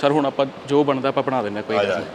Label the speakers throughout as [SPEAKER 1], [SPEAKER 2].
[SPEAKER 1] Sir हुण आपां जो बनदा आपां बना देंगे, कोई गल नहीं।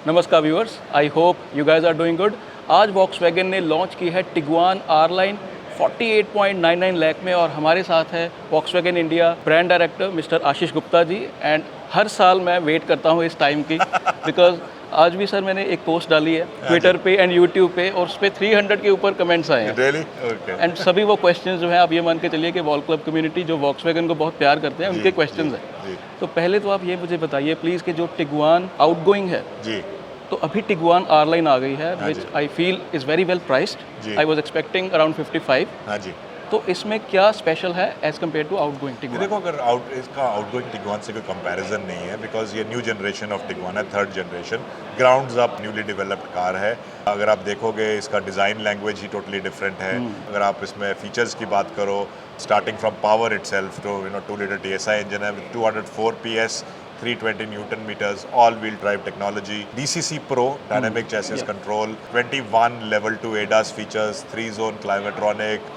[SPEAKER 1] नमस्कार viewers, I hope you guys are doing good. आज वॉक्सवैगन ने लॉन्च की है टिगुआन आर लाइन 48.99 लाख में, और हमारे साथ है Volkswagen India brand director mister Ashish Gupta ji. And हर साल मैं वेट करता हूँ इस टाइम की, बिकॉज आज भी सर मैंने एक पोस्ट डाली है ट्विटर पे एंड यूट्यूब पे, और उस पर 300 के ऊपर कमेंट्स आए हैं।
[SPEAKER 2] Really? Okay.
[SPEAKER 1] एंड सभी वो क्वेश्चंस जो हैं, आप ये मान के चलिए कि वॉल क्लब कम्युनिटी जो वॉक्सवैगन को बहुत प्यार करते हैं, उनके क्वेश्चंस हैं।
[SPEAKER 2] जी।
[SPEAKER 1] तो पहले तो आप ये मुझे बताइए प्लीज़ कि जो टिगुआन आउटगोइंग है,
[SPEAKER 2] जी।
[SPEAKER 1] तो अभी टिगुआन आर लाइन आ गई है, which I feel is very well priced.
[SPEAKER 2] जी।
[SPEAKER 1] I was expecting around 55।
[SPEAKER 2] हाँ जी।
[SPEAKER 1] तो इसमें क्या स्पेशल है as compared to outgoing Tiguan?
[SPEAKER 2] देखो, अगर इसका आउटगोइंग टिगुआन से कोई कंपैरिजन नहीं है, बिकॉज ये न्यू जनरेशन ऑफ टिगुआन है, third generation, grounds up newly developed car है। अगर आप देखोगे इसका डिज़ाइन लैंग्वेज ही टोटली डिफरेंट है। अगर आप इसमें फीचर्स की बात करो, स्टार्टिंग फ्रॉम पावर इटसेल्फ, तो 2 लीटर TSI इंजन है with 204 PS, 320 newton metres, all wheel drive technology, DCC Pro dynamic chassis control, 21 level 2 ADAS features, 3 zone climatronic,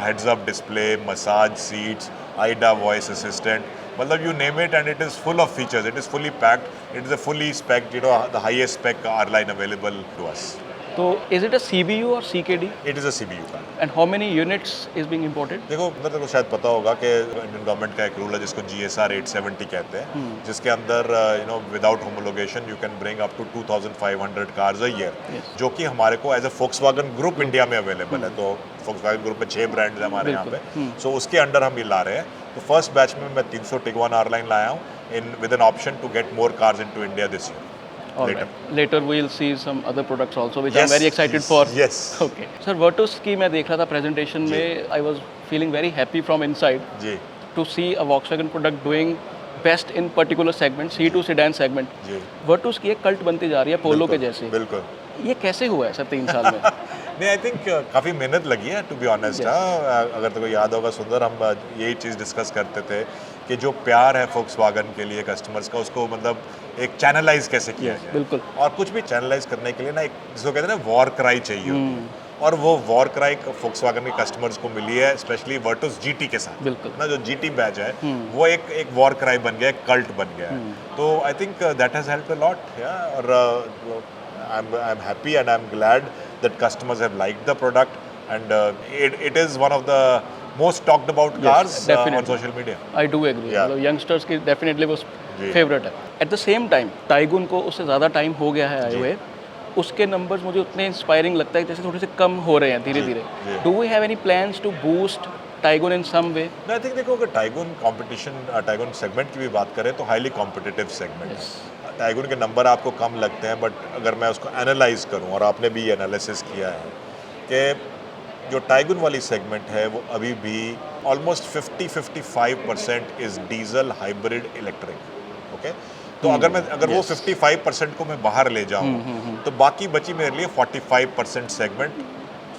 [SPEAKER 2] heads up display, massage seats, AIDA voice assistant, मतलब you name it and it is full of features. It is fully packed. It is a fully spec, the highest spec R line available to us.
[SPEAKER 1] तो is it a CBU और CKD?
[SPEAKER 2] It is a CBU car.
[SPEAKER 1] And how many units is being imported?
[SPEAKER 2] देखो, अंदर देखो, शायद पता होगा कि Indian government का एक रूल है जिसको GSR 870 कहते हैं, जिसके अंदर without homologation you can bring up to 2500 cars a year, जो कि हमारे को as a Volkswagen group India में अवेलेबल है। तो Volkswagen ग्रुप में 6 ब्रांड्स हैं हमारे यहाँ पे, सो उसके अंडर हम ये ला रहे हैं। तो फर्स्ट बैच में मैं 300 टिगुआन आर लाइन लाया हूँ, with an option to get more cars into India this year.
[SPEAKER 1] Later we'll see some other products also, which
[SPEAKER 2] Yes,
[SPEAKER 1] I'm very excited for.
[SPEAKER 2] yes.
[SPEAKER 1] Okay. Sir, Virtus की मैं देख रहा था presentation में, I was feeling very happy from inside
[SPEAKER 2] ji
[SPEAKER 1] to see a Volkswagen product doing best in particular segment, C2 sedan segment.
[SPEAKER 2] Ji
[SPEAKER 1] Virtus की एक cult बनती जा रही है पोलो के जैसे।
[SPEAKER 2] बिल्कुल।
[SPEAKER 1] ये कैसे हुआ है सर 3 साल में?
[SPEAKER 2] नहीं, आई थिंक काफ़ी मेहनत लगी है, टू बी ऑनेस्ट। अगर तेको याद होगा सुंदर, हम यही चीज़ डिस्कस करते थे कि जो प्यार है Volkswagen के लिए कस्टमर्स का, उसको मतलब एक चैनलाइज कैसे किया जाए।
[SPEAKER 1] बिल्कुल।
[SPEAKER 2] और कुछ भी चैनलाइज करने के लिए ना, एक जिसको कहते हैं ना वॉर क्राई चाहिए होती है, और वो वॉर क्राई Volkswagen के कस्टमर्स को मिली है, स्पेशली Virtus GT के साथ।
[SPEAKER 1] बिल्कुल।
[SPEAKER 2] ना, जो GT बैच है वो एक वॉर क्राई बन गया, एक कल्ट बन गया है। तो I think that has helped a lot. और I'm happy and I'm glad that customers have liked the product, and it is one of the most talked about cars on social media.
[SPEAKER 1] I do agree.
[SPEAKER 2] Yeah.
[SPEAKER 1] मतलब youngsters की definitely वो
[SPEAKER 2] जी।
[SPEAKER 1] Favourite है। At the same time Tiguan को उससे ज़्यादा time हो गया है आए हुए, उसके नंबर्स मुझे उतने इंस्पायरिंग लगता है जैसे थोड़े से कम हो रहे हैं धीरे धीरे।
[SPEAKER 2] जी।
[SPEAKER 1] Do we have any plans to boost Taigun in some way?
[SPEAKER 2] I think देखो, अगर टाइगुन सेगमेंट की भी बात करें तो हाईली कॉम्पिटिटिव सेगमेंट है। टाइगुन के नंबर आपको कम लगते हैं, बट अगर मैं उसको एनालाइज करूं, और आपने भी ये एनालिसिस किया है कि जो टाइगुन वाली सेगमेंट है वो अभी भी almost 50-55% is diesel hybrid electric. Okay, तो अगर वो 55% को मैं बाहर ले जाऊं, तो बाकी बची मेरे लिए 45% सेगमेंट।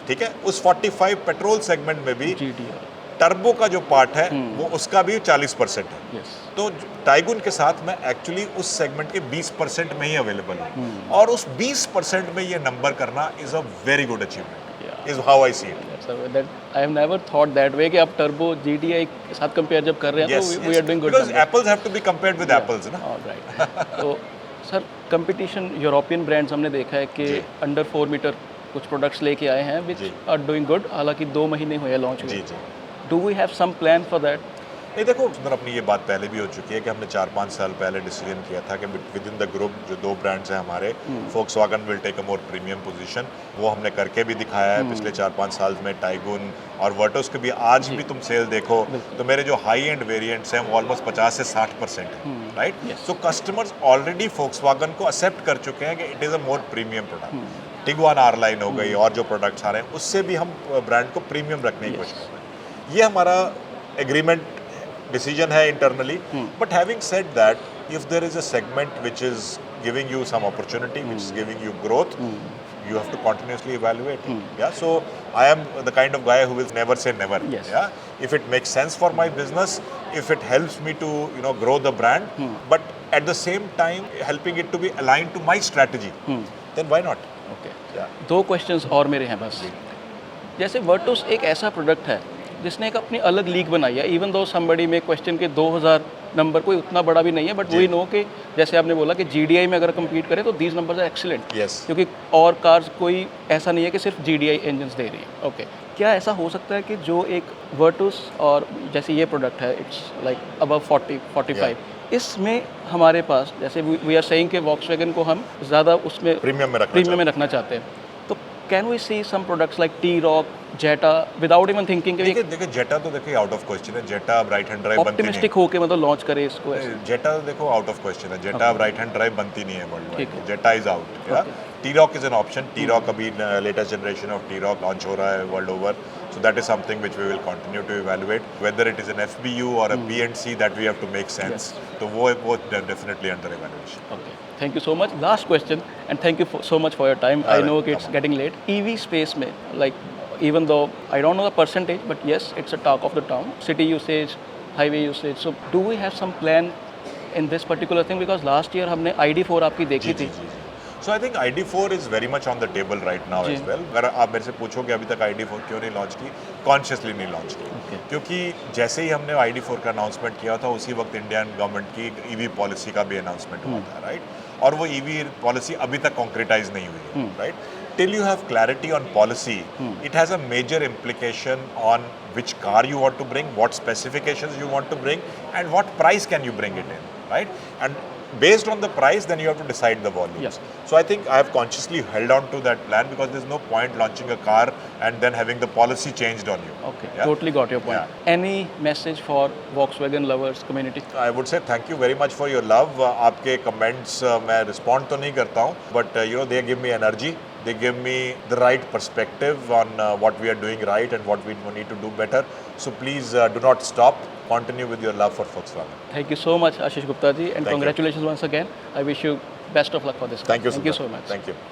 [SPEAKER 2] ठीक है, उस 45 पेट्रोल सेगमेंट में भी टर्बो का जो पार्ट है वो उसका भी 40% है। तो टाइगुन के साथ मैं एक्चुअली उस सेगमेंट के 20% में ही अवेलेबल हूँ, और उस 20% में ये नंबर करना is a very good achievement, is how I see it.
[SPEAKER 1] I have never thought that way कि आप टर्बो GTI के साथ कंपेयर जब कर रहे हैं तो we are doing good,
[SPEAKER 2] because apples have to be compared with apples ना।
[SPEAKER 1] ऑलराइट। तो सर कंपटीशन यूरोपियन ब्रांड्स हमने देखा है कि अंडर 4 मीटर कुछ प्रोडक्ट्स लेके आए हैं विच आर डूइंग गुड, हालांकि 2 महीने हुए लॉन्च हुए। Do we have some plan for that?
[SPEAKER 2] नहीं, देखो सुंदर, अपनी ये बात पहले भी हो चुकी है कि हमने 4-5 साल पहले डिसीजन किया था कि विद इन द ग्रुप जो 2 ब्रांड्स हैं हमारे, Volkswagen will take a more premium position. वो हमने करके भी दिखाया है पिछले 4-5 साल में। टाइगुन और Virtus के भी आज भी तुम सेल देखो तो मेरे जो हाई एंड वेरिएंट्स हैं वो ऑलमोस्ट 50 से 60% है, right. So customers already Volkswagen को एक्सेप्ट कर चुके हैं कि it is a more premium product. Tiguan R line हो गई और जो प्रोडक्ट्स आ रहे हैं उससे भी हम ब्रांड को प्रीमियम रखने की कोशिश कर रहे हैं। ये हमारा एग्रीमेंट डिसीजन है internally. But having said that, if there is a segment which is giving you some opportunity, which is giving you growth, you have to continuously evaluate. Yeah, so I am the kind of guy who will never say never. Yeah, if it makes sense for my business, if it helps me to grow the brand, but at the same time helping it to be aligned to my strategy, then why not?
[SPEAKER 1] Okay.
[SPEAKER 2] Yeah.
[SPEAKER 1] 2 questions और मेरे हैं बस। जैसे Virtus एक ऐसा product है जिसने एक अपनी अलग लीग बनाई है, इवन दो समबडी में क्वेश्चन के 2000 नंबर कोई उतना बड़ा भी नहीं है, बट वी नो कि जैसे आपने बोला कि GDI में अगर कम्पीट करें तो these numbers are excellent,
[SPEAKER 2] yes
[SPEAKER 1] क्योंकि और कार्स कोई ऐसा नहीं है कि सिर्फ GDI इंजन्स दे रही है। ओके, क्या ऐसा हो सकता है कि जो एक वर्टूस और जैसे ये प्रोडक्ट है, इट्स लाइक अबव 40-45, इसमें हमारे पास जैसे वी आर सेइंग कि वॉक्सवैगन को हम ज़्यादा उसमें
[SPEAKER 2] प्रीमियम में
[SPEAKER 1] रखना चाहते हैं, तो can we see some products like T-Roc, Jetta without even thinking कि
[SPEAKER 2] देखिए जेटा तो देखिए आउट ऑफ क्वेश्चन है। जेटा अब राइट हैंड ड्राइव बनती नहीं
[SPEAKER 1] ऑप्टिमिस्टिक होके मतलब लॉन्च करे इसको ऐसे?
[SPEAKER 2] जेटा तो देखो आउट ऑफ क्वेश्चन है। जेटा अब राइट हैंड ड्राइव बनती नहीं है वर्ल्ड
[SPEAKER 1] ठीक
[SPEAKER 2] वाइड,
[SPEAKER 1] है।
[SPEAKER 2] Jetta is out. T-Roc is an option. T-Roc अभी latest generation of T-Roc launch हो रहा है world over, so that is something which we will continue to evaluate, whether it is an FBU or a P&C that we have to make sense. तो वो definitely under evaluation.
[SPEAKER 1] Okay, thank you so much. Last question, and thank you so much for your time. I know it's getting late. EV space में, like even though I don't know the percentage, but yes, it's a talk of the town. City usage, highway usage. So do we have some plan in this particular thing? Because last year हमने ID4 आपकी देखी थी.
[SPEAKER 2] So I think ID4 is very much on the table right now as well. अगर आप मेरे से पूछोगे अभी तक ID4 क्यों नहीं लॉन्च की, कॉन्शियसली नहीं लॉन्च की, क्योंकि जैसे ही हमने ID4 का अनाउंसमेंट किया था उसी वक्त इंडियन गवर्नमेंट की EV पॉलिसी का भी अनाउंसमेंट हुआ था, राइट? और वो EV पॉलिसी अभी तक कॉन्क्रिटाइज नहीं हुई है, right? Till you have clarity on policy, it has a major implication on which car you want to bring, what specifications you want to bring, and what price can you bring it in, right? And based on the price, then you have to decide the volumes.
[SPEAKER 1] Yes.
[SPEAKER 2] So I think I have consciously held on to that plan because there's no point launching a car and then having the policy changed on you.
[SPEAKER 1] Okay,
[SPEAKER 2] Yeah?
[SPEAKER 1] totally got your point. Any message for Volkswagen lovers community?
[SPEAKER 2] I would say thank you very much for your love. आपके comments मैं respond तो नहीं करता हूँ, but you know they give me energy. They give me the right perspective on what we are doing right and what we need to do better. So please do not stop. Continue with your love for Volkswagen.
[SPEAKER 1] Thank you so much, Ashish Gupta ji, and
[SPEAKER 2] Thank you.
[SPEAKER 1] congratulations once again. I wish you best of luck for this.
[SPEAKER 2] Thank you
[SPEAKER 1] Thank you
[SPEAKER 2] Sundar.
[SPEAKER 1] so much.
[SPEAKER 2] Thank you.